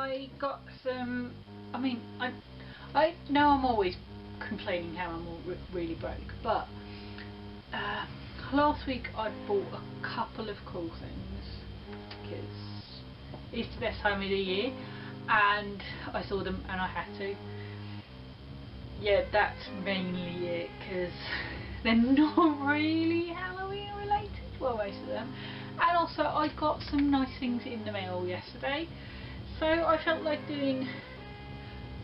I got some. I mean, I know I'm always complaining how I'm all really broke, but last week I bought a couple of cool things because it's the best time of the year, and I saw them and I had to. Yeah, that's mainly it, because they're not really Halloween related. Well, most of them. And also, I got some nice things in the mail yesterday, so I felt like doing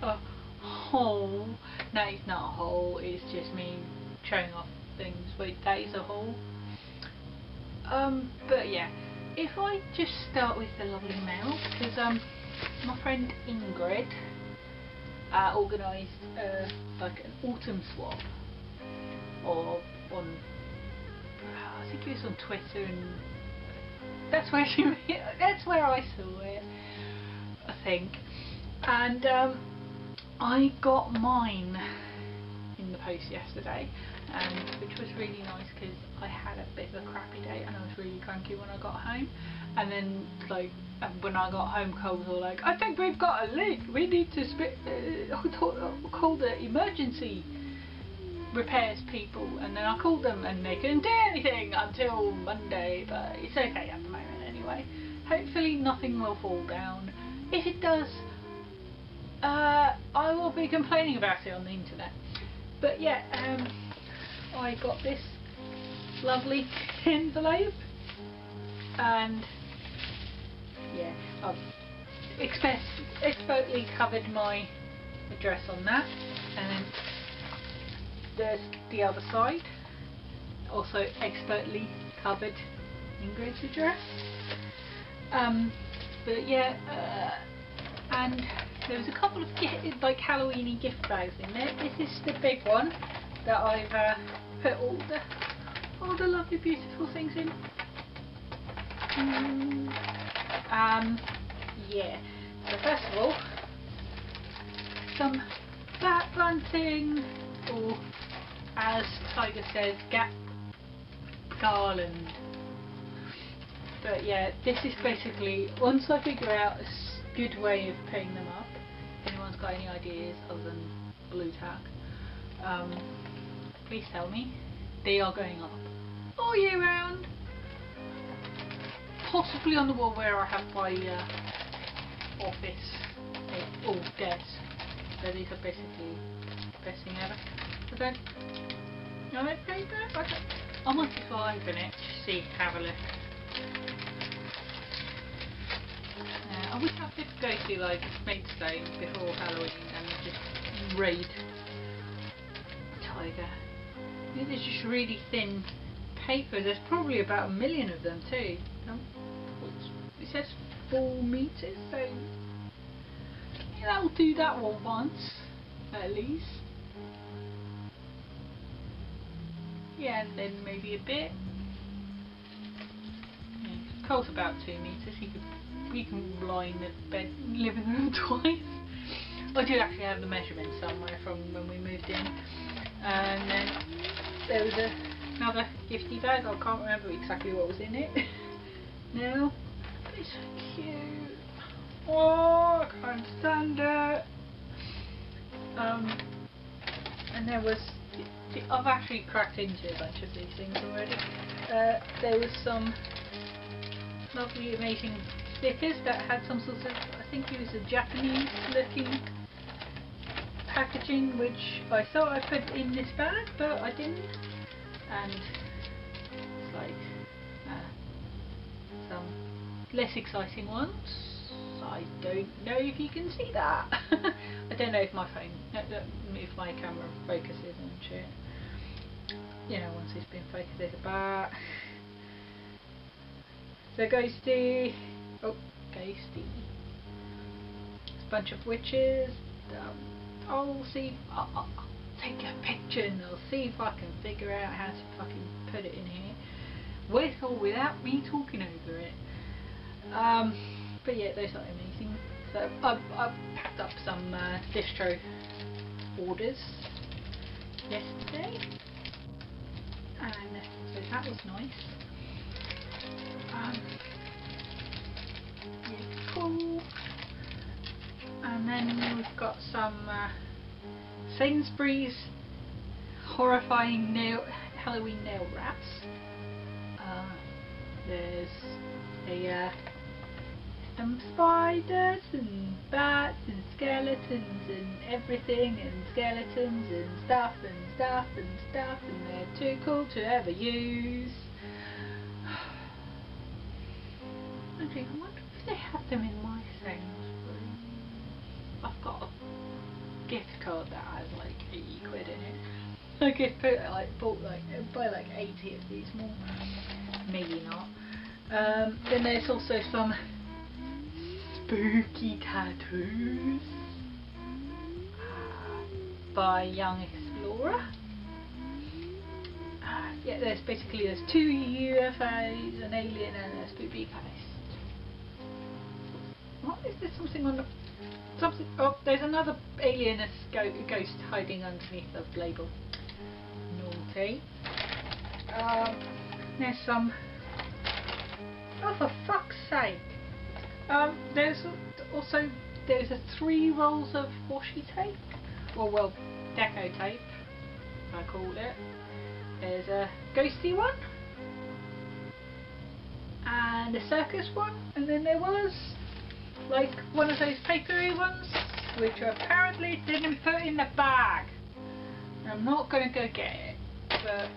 a haul. No, it's not a haul, it's just me showing off things, but that is a haul. But yeah, if I just start with the lovely mail, because my friend Ingrid organised like an autumn swap, or on, I think it was on Twitter, and that's where that's where I saw it, I think. And I got mine in the post yesterday, which was really nice because I had a bit of a crappy day and I was really cranky when I got home. And then, like, when I got home, Coles were like, "I think we've got a leak. We need to call the emergency repairs people." And then I called them and they couldn't do anything until Monday, but it's okay at the moment anyway. Hopefully nothing will fall down. If it does, I will be complaining about it on the internet. But yeah, I got this lovely envelope, and yeah, I've expertly covered my address on that, and then there's the other side, also expertly covered Ingrid's address. But yeah, and there was a couple of like Halloweeny gift bags in there. This is the big one that I've put all the lovely beautiful things in. Yeah, so first of all, some bat bunting, or as Tiger says, garland. But yeah, this is basically, once I figure out a good way of putting them up, if anyone's got any ideas other than blue tack, please tell me. They are going up all year round, possibly on the wall where I have my office or desk. So these are basically the best thing ever. I might just open it to see, have a look. I wish I could go to like Maidstone before Halloween and just raid Tiger. It's just really thin paper. There's probably about 1 million of them too. It says 4 meters, so yeah, that'll do that one once at least. Yeah, and then maybe a bit. Yeah, Cole's about 2 meters. We can line the living room twice. I do actually have the measurements somewhere from when we moved in. And then there was another gifty bag. I can't remember exactly what was in it now. But it's so cute. Oh, I can't stand it. And there was, I've actually cracked into a bunch of these things already. There was some lovely, amazing stickers that had some sort of, I think it was a Japanese looking packaging, which I thought I put in this bag, but I didn't. And it's like some less exciting ones. I don't know if you can see that. I don't know if my phone, if my camera focuses and shit. You know, once it's been focused, there's a bat. So ghosty. Oh, ghosty. There's a bunch of witches. I'll see. I'll take a picture and I'll see if I can figure out how to fucking put it in here, with or without me talking over it. But yeah, those are amazing. So I've packed up some distro orders yesterday, and so that was nice. Yeah, cool. got some Sainsbury's horrifying Halloween nail wraps. There's some spiders and bats and skeletons and everything and skeletons and stuff and stuff and stuff, and they're too cool to ever use. Actually, I wonder if they have them in my Sainsbury's. I've got a gift card that has like 80 quid in it. I could put buy like 80 of these more. Maybe not. Then there's also some spooky tattoos by Young Explorer. Yeah, there's two UFOs, an alien and a spooky ghost. What is there? Something on the something? Oh, there's another alien, ghost hiding underneath the label. Naughty. There's some. Oh, for fuck's sake! There's a 3 rolls of washi tape, well, deco tape, I called it. There's a ghosty one, and a circus one, and then there was like one of those papery ones, which I apparently didn't put in the bag. I'm not going to go get it, but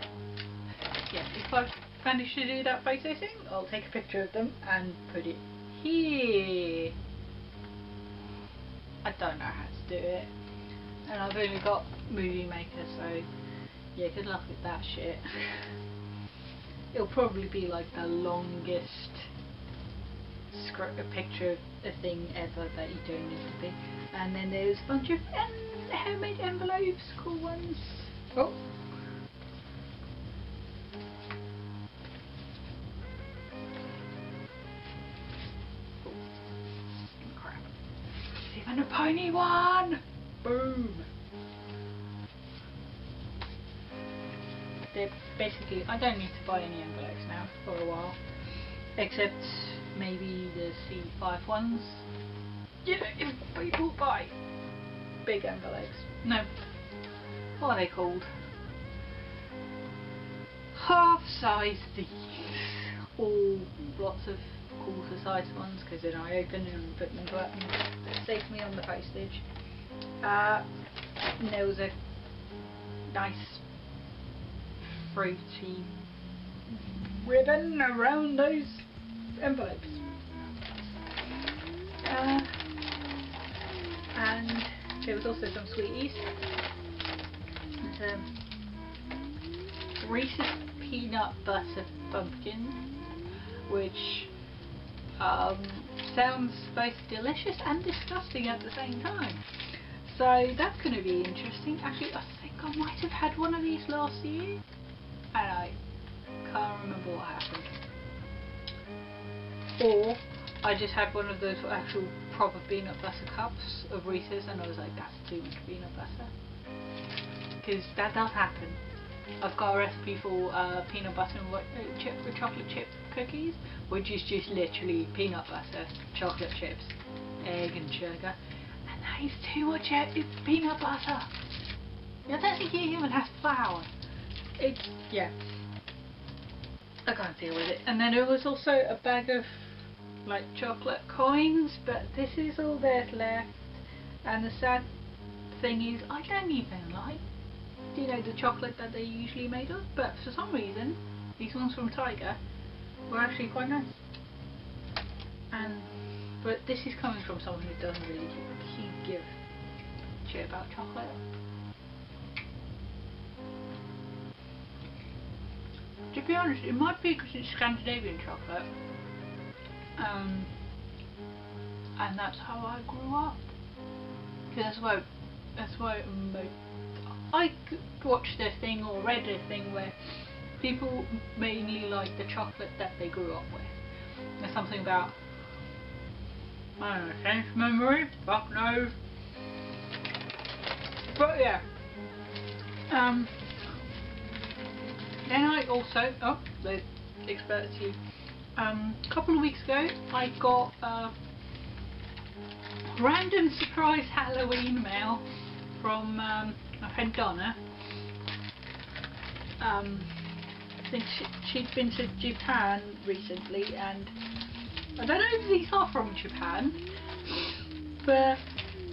yeah, if I manage to do that photo thing, I'll take a picture of them and put it here. I don't know how to do it, and I've only got Movie Maker, so yeah, good luck with that shit. It'll probably be like the longest picture of a thing ever that you don't need to be. And then there's a bunch of handmade envelopes, cool ones. Oh. Crap. Even a pony one! Boom! They're basically, I don't need to buy any envelopes now for a while. Except maybe the C5 ones. You know, if people buy big envelopes. No. What are they called? Half-size these. Or lots of quarter-sized ones, because then I open them and put them in the button. It saves me on the postage. And there was a nice fruity ribbon around those envelopes. And there was also some sweeties. There's Reese's peanut butter pumpkin, which sounds both delicious and disgusting at the same time. So that's going to be interesting. Actually, I think I might have had one of these last year, and I can't remember what happened. Or I just had one of those actual proper peanut butter cups of Reese's, and I was like, that's too much peanut butter. Because that does happen. I've got a recipe for peanut butter and chocolate chip cookies, which is just literally peanut butter, chocolate chips, egg and sugar, and that is too much peanut butter. I don't think it even has flour. Yeah, I can't deal with it. And then there was also a bag of like chocolate coins, but this is all there's left. And the sad thing is, I don't even like, you know, the chocolate that they're usually made of, but for some reason these ones from Tiger were actually quite nice. But this is coming from someone who doesn't really give a shit about chocolate. To be honest, it might be because it's Scandinavian chocolate, and that's how I grew up. Because that's why I watched a thing or read a thing where people mainly like the chocolate that they grew up with. There's something about, I don't know, sense memory? Fuck knows. But yeah. Then I also, the expertise. A couple of weeks ago I got random surprise Halloween mail from my friend Donna. I think she'd been to Japan recently, and I don't know if these are from Japan, but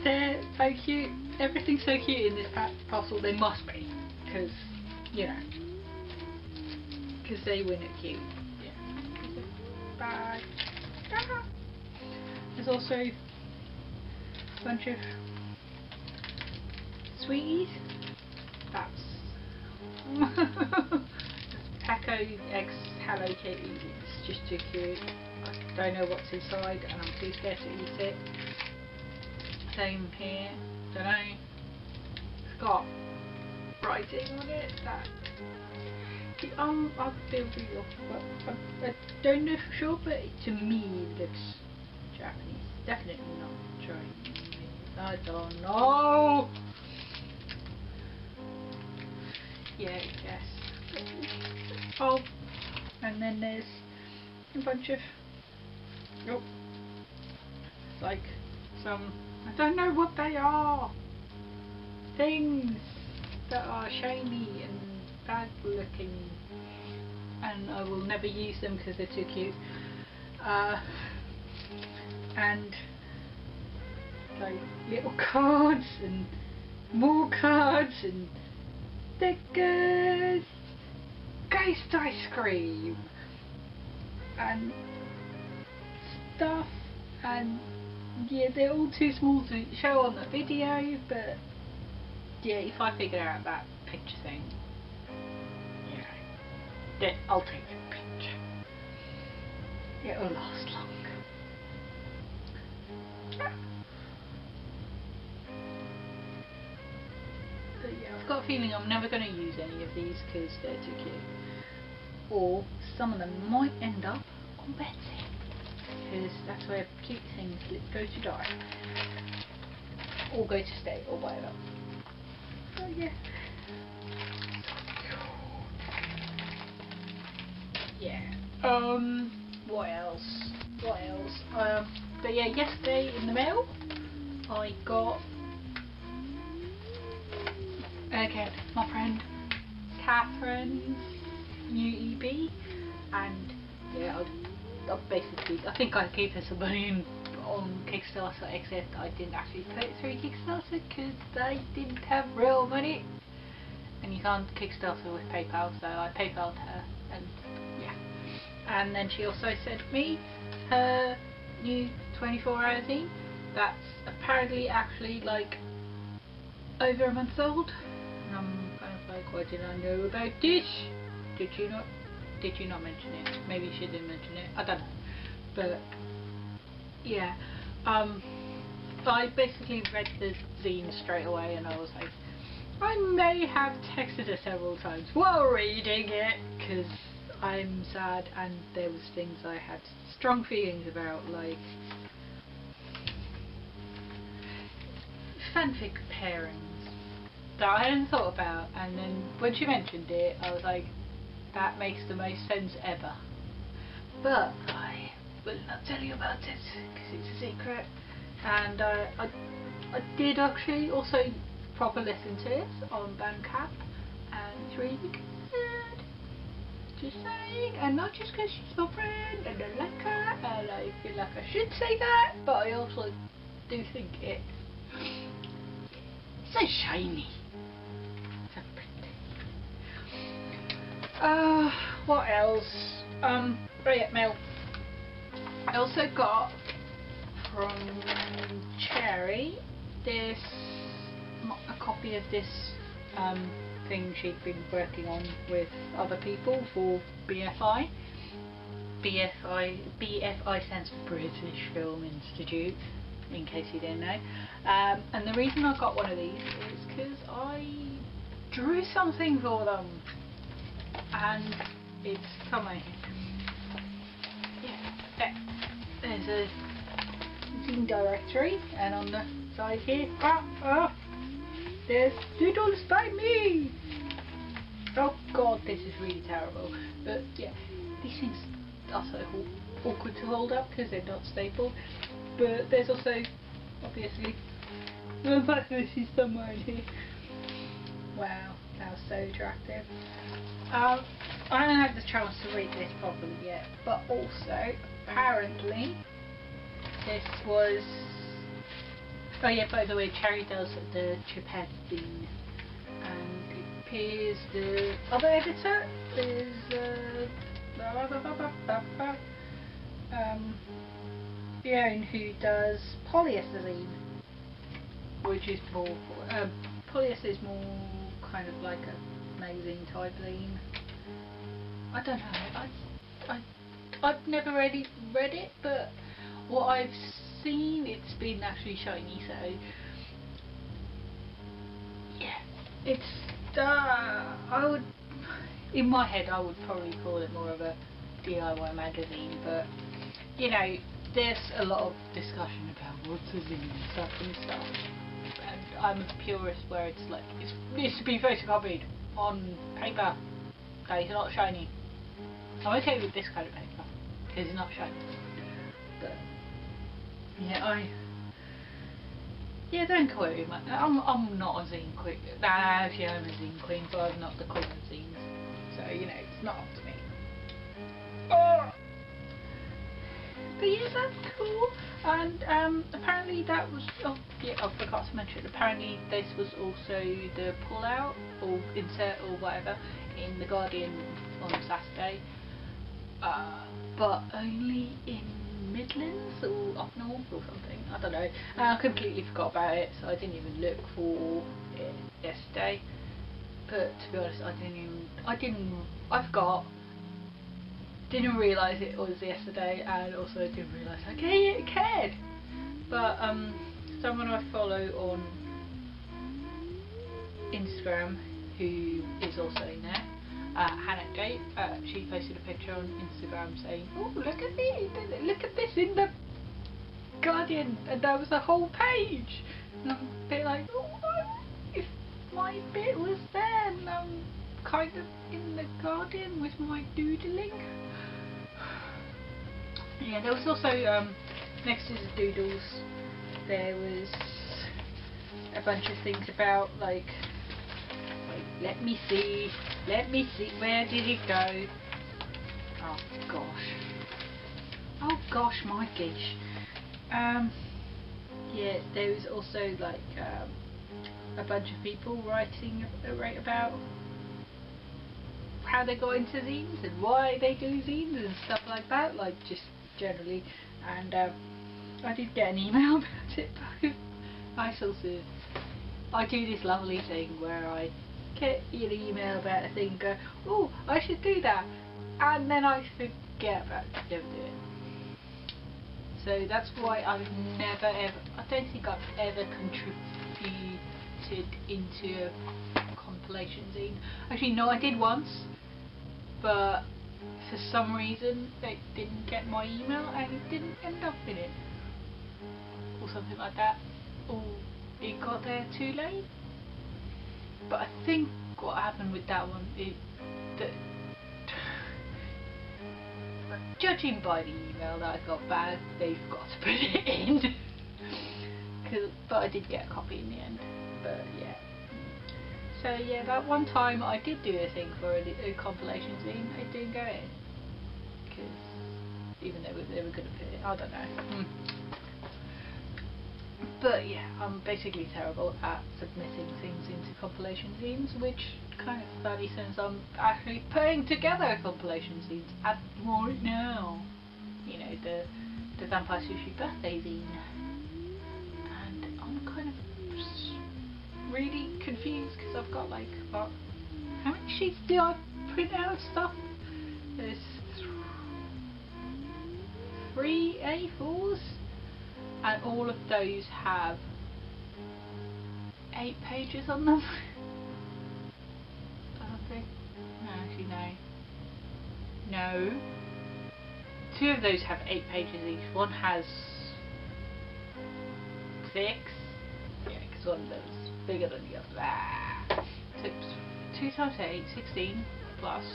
they're so cute. Everything's so cute in this parcel. They must be, because, you know, because they win it cute. Yeah. Bag. Ah. There's also a bunch of sweeties. That's Paco X Hello Kitty. It's just too cute. I don't know what's inside and I'm too scared to eat it. Same here. Don't know. It's got writing on it that I feel really off, but I don't know for sure, but to me it looks Japanese. Definitely not Chinese. I don't know. Yeah, I guess. Oh, and then there's a bunch of like some, I don't know what they are, things that are shiny and bad looking, and I will never use them because they're too cute. And like little cards and more cards and stickers, ghost ice cream and stuff, and yeah, they're all too small to show on the video, but yeah, if I figure out that picture thing, you know, then I'll take a picture. It'll last long. But yeah, I've got a feeling I'm never going to use any of these because they're too cute. Or some of them might end up on Betsy, because that's where cute things go to die. Or go to stay, or whatever. So yeah. Yeah. What else? But yeah, yesterday in the mail I got, again, my friend Catherine's new EP, and yeah, I think I gave her some money on Kickstarter, except I didn't actually put it through Kickstarter because they didn't have real money, and you can't Kickstarter with PayPal, so I PayPal'd her, and yeah. And then she also sent me her new 24-hour zine that's apparently actually like over a month old, and I'm kind of like, why did I know about this? Did you not mention it? Maybe she didn't mention it, I don't know. But yeah, I basically read the zine straight away, and I was like, I may have texted her several times while reading it because I'm sad, and there was things I had strong feelings about, like fanfic pairings that I hadn't thought about, and then when she mentioned it I was like, that makes the most sense ever. But I will not tell you about it because it's a secret. And I did actually also proper listen to it on Bandcamp, and it's really good. Just saying, and not just because she's my friend and I like her and I feel like I should say that, but I also do think it's so shiny. So pretty. What else? Oh yeah, mail. I also got from Cherry a copy of this thing she'd been working on with other people for BFI. BFI stands for British Film Institute, in case you didn't know. And the reason I got one of these is because I drew something for them, and it's coming. Yeah, there's a zine directory, and on the side here, there's doodles by me. Oh god, this is really terrible. But yeah, these things are so awkward to hold up because they're not stapled. But there's also obviously. In fact, this is somewhere in here. Wow, that was so attractive. I haven't had the chance to read this properly yet, but also, apparently, this was... Oh yeah, by the way, Cherry does the Chiphead theme, and it appears the other editor is Bjorn, who does Polyester zine, which is more Polyester is more kind of like a magazine type zine. I don't know. I've never really read it, but what I've seen, it's been actually shiny. So yeah, it's I would, in my head, I would probably call it more of a DIY magazine, but you know, there's a lot of discussion about what's a zine and stuff and stuff, and I'm a purist where it's like it needs to be photocopied on paper that is not shiny. I'm okay with this kind of paper because it's not shiny, but yeah, don't quote me. I'm not a zine queen. Nah, actually I'm a zine queen, but I'm not the queen of zines, so you know, it's not up to me. Oh! But yeah, that's cool. And apparently that was, oh yeah, I forgot to mention, apparently this was also the pull-out or insert or whatever in The Guardian on Saturday, but only in Midlands or up north or something, I don't know. I completely forgot about it, so I didn't even look for it yesterday. But to be honest, I forgot. Didn't realise it was yesterday, and also didn't realise I cared. But someone I follow on Instagram, who is also in there, Hannah J, she posted a picture on Instagram saying, "Oh, look at this in the Guardian," and that was the whole page. And I'm a bit like, oh, if my bit was there, and I'm kind of in the Guardian with my doodling. Yeah, there was also next to the doodles there was a bunch of things about like let me see, where did it go? Oh gosh, my gish. Yeah, there was also like a bunch of people writing about how they got into zines and why they do zines and stuff like that, like just generally. And I did get an email about it, but I do this lovely thing where I get an email about a thing and go, oh, I should do that, and then I forget about it, never do it. So that's why I've never ever, I don't think I've ever contributed into a compilation zine. Actually no, I did once, but for some reason they didn't get my email and it didn't end up in it, or something like that, or it got there too late. But I think what happened with that one is that, judging by the email that I got back, they forgot to put it in. But I did get a copy in the end. But yeah. So yeah, that one time I did do a thing for a compilation zine, it didn't go in. Because even though they were going to put it, I don't know. But yeah, I'm basically terrible at submitting things into compilation zines, which kind of funny since I'm actually putting together compilation zines right now. You know, the Vampire Sushi birthday zine. And I'm kind of really confused because I've got like, what, how many sheets do I print out of stuff? There's 3 A4s. And all of those have 8 pages on them. I don't think. No, actually no. No. 2 of those have 8 pages each. One has 6. Yeah, because one of them's bigger than the other. So 2 times 8, 16 plus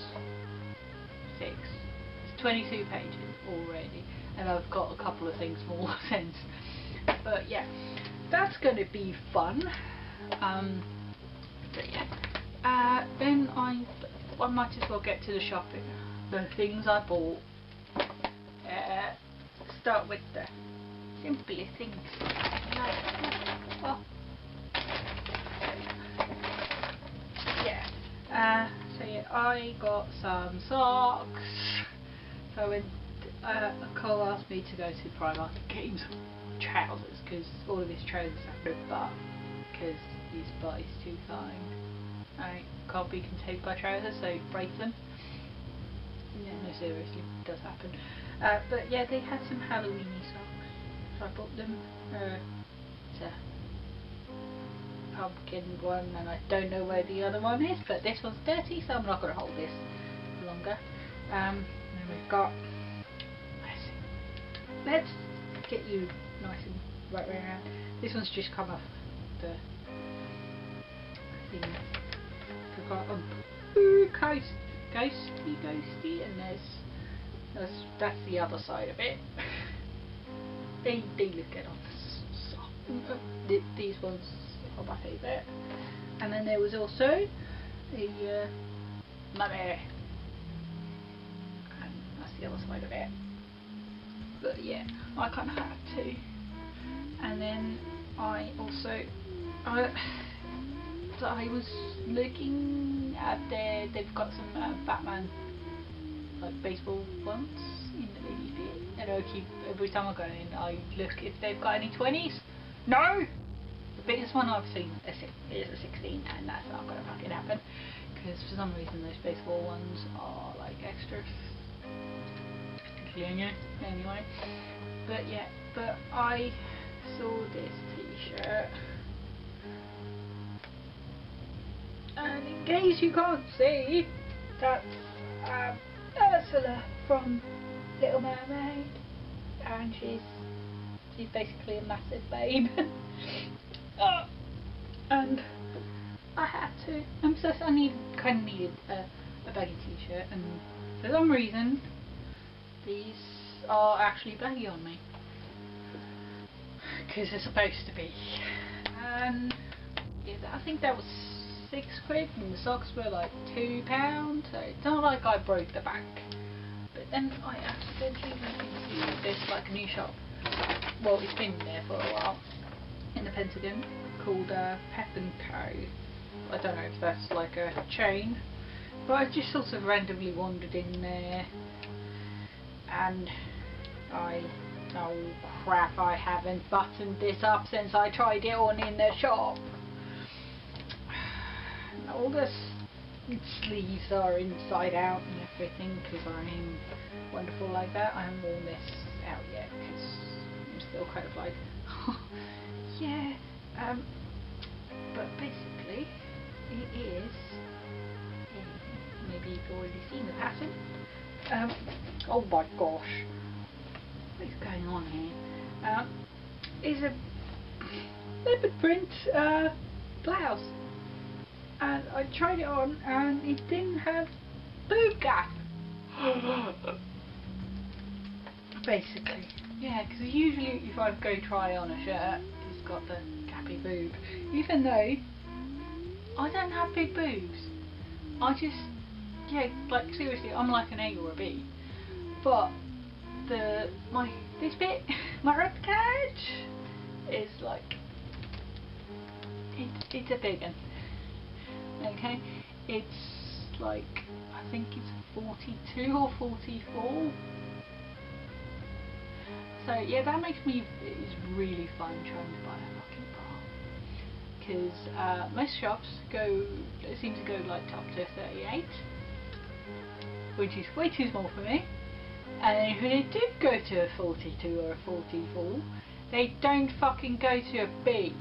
6. It's 22 pages already. And I've got a couple of things more since. But yeah, that's going to be fun. But yeah, then I might as well get to the shopping, the things I bought. Start with the simplest things. So yeah, I got some socks. So I went, Cole asked me to go to Primark and get him some trousers, because all of his trousers are ripped up because his butt is too kind. I can't be contained by trousers, so break them. Yeah, no, seriously, it does happen. But yeah, they had some Halloweeny socks, so I bought them. It's a pumpkin one, and I don't know where the other one is, but this one's dirty, so I'm not going to hold this longer. Then we've got, let's get you nice and right way around. This one's just come off the thing. We've got a ghosty, and that's the other side of it. they look good on the soft. These ones are my favourite. And then there was also the mummy, and that's the other side of it. But yeah, I kind of had to. And then I also so I was looking at they've got some Batman like baseball ones in the ladies' bit, and I keep, every time I go in I look if they've got any 20s. No! The biggest one I've seen is a 16, and that's not going to fucking happen, because for some reason those baseball ones are like extras. Anyway, but yeah, but I saw this t-shirt, and in case you can't see, that's Ursula from Little Mermaid, and she's basically a massive babe. And I had to. I kind of needed a baggy t-shirt, and for some reason these are actually baggy on me, because they're supposed to be. And yeah, I think that was £6, and the socks were like £2, so it's not like I broke the bank. But then I accidentally went into this like a new shop, well, it's been there for a while, in the Pentagon, called Pep & Co. I don't know if that's like a chain, but I just sort of randomly wandered in there, and oh crap, I haven't buttoned this up since I tried it on in the shop. And all the sleeves are inside out and everything, because I'm wonderful like that. I haven't worn this out yet because I'm still kind of like yeah, but basically it is, maybe you've already seen the pattern. Oh my gosh, what is going on here? Is a leopard print blouse, and I tried it on and it didn't have boob gap. Basically, yeah, because usually if I go try on a shirt, it's got the gappy boob, even though I don't have big boobs. I just, yeah, like seriously, I'm like an A or a B, but this bit, my rib cage, is like, it's a big one. Okay, it's like, I think it's 42 or 44. So yeah, that makes me, it's really fun trying to buy a fucking bra, because most shops seem to go like up to 38, which is way too small for me. And if they do go to a 42 or a 44, they don't fucking go to a B.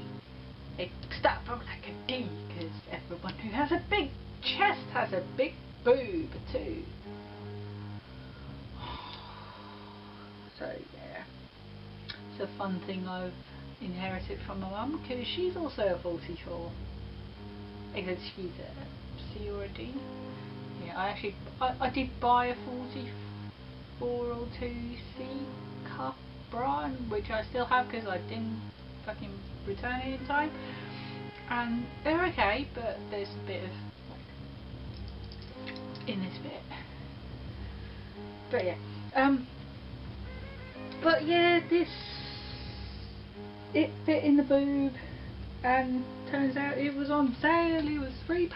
They start from like a D, because everyone who has a big chest has a big boob too. So yeah, it's a fun thing I've inherited from my mum, because she's also a 44, except she's a C or a D. Yeah, I did buy a 44 or 2C cup bra, which I still have because I didn't fucking return it in time. And they're okay, but there's a bit of in this bit. But yeah, but yeah, it fit in the boob, and turns out it was on sale. It was £3,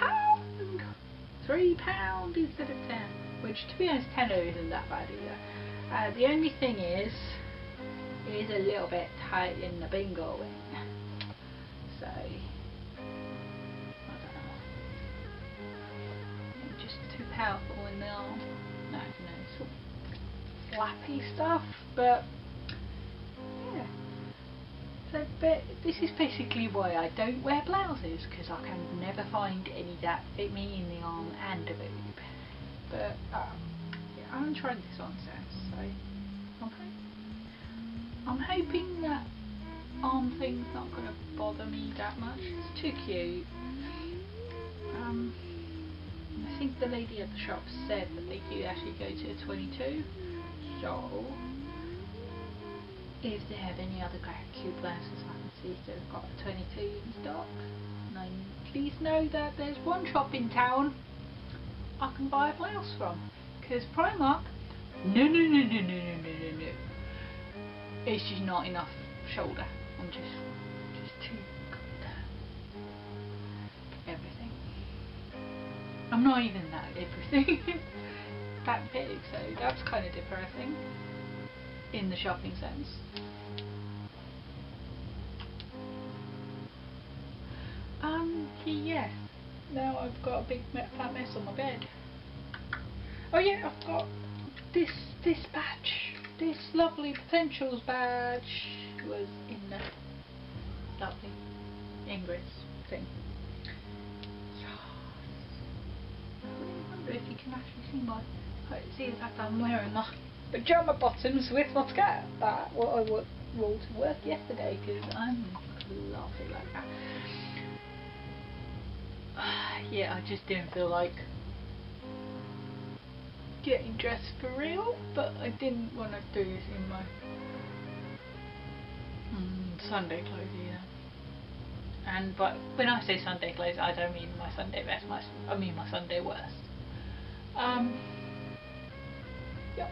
£3 instead of 10, which to be honest, 10 isn't that bad either. The only thing is a little bit tight in the bingo wing, so I don't know. Just too powerful in the arm. No, sort of flappy stuff, but yeah. So, but this is basically why I don't wear blouses, because I can never find any that fit me in the arm and a boob. But yeah, I haven't tried this on since, so I'm hoping that arm thing's not going to bother me that much. It's too cute. I think the lady at the shop said that they do actually go to a 22, so if they have any other cute blouses, I can see if they've got a 22 in stock. And please know that there's one shop in town I can buy a blouse from, because Primark, no, it's just not enough shoulder. I'm just too good. Everything. I'm not even that everything. That big, so that's kind of depressing in the shopping sense. Yeah. Now I've got a big fat mess on my bed. Oh yeah, I've got this badge. This lovely Potentials badge was in the lovely Ingrid's thing. I wonder if you can actually see the fact I'm wearing my pyjama bottoms with my skirt. That what I wore to work yesterday, because I'm lovely like that. Yeah, I just didn't feel like getting dressed for real, but I didn't want to do this in my Sunday clothes either. And but when I say Sunday clothes, I don't mean my Sunday best. I mean my Sunday worst. Yep.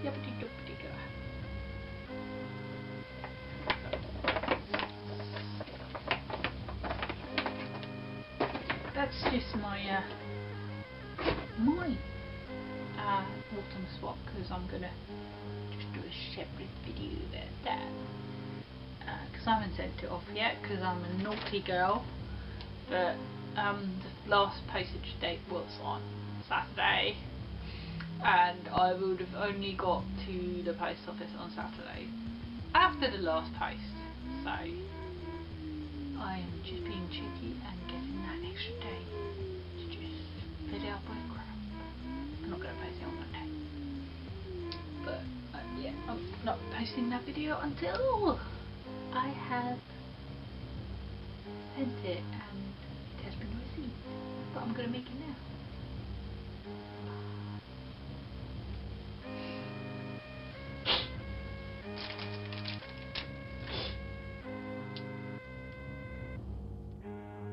Yuppity-duppity-go. That's just my autumn swap, because I'm gonna just do a separate video about that. Because I haven't sent it off yet, because I'm a naughty girl. But the last postage date was on Saturday, and I would have only got to the post office on Saturday after the last post. So I am just being cheeky and getting that extra day to just fill it up with crap. I'm not going to post it on Monday, but yeah, I'm not posting that video until I have sent it and it has been received. But I'm going to make it now.